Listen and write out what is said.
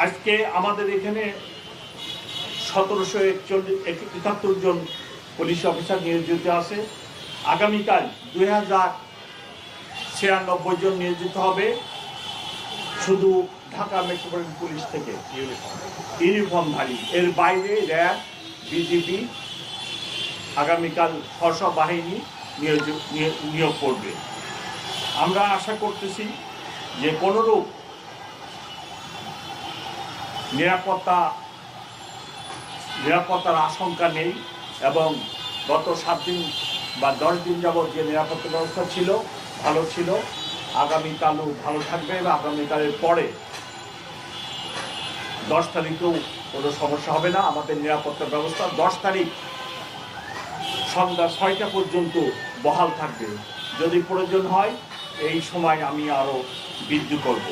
আজকে আমাদের এখানে 1771 জন পুলিশ অফিসার নিয়োজিত আছে। আগামীকাল 2096 জন নিয়োজিত হবে শুধু ঢাকা মেট্রোপলিটন পুলিশ থেকে ইউনিফর্মধারী। এর বাইরে র্যাব, বিজিবি আগামীকাল সশস্ত্র বাহিনী নিয়োগ করবে। আমরা আশা করতেছি যে কোনোরূপ নিরাপত্তার আশঙ্কা নেই এবং গত 7 দিন বা 10 দিন যাবৎ যে নিরাপত্তা ব্যবস্থা ছিল ভালো ছিল। আগামীকালও ভালো থাকবে এবং আগামীকালের পরে 10 তারিখেও কোনো সমস্যা হবে না। আমাদের নিরাপত্তা ব্যবস্থা 10 তারিখ সন্ধ্যা 6টা পর্যন্ত বহাল থাকবে। যদি প্রয়োজন হয় এই সময় আমি আরও বৃদ্ধি করব।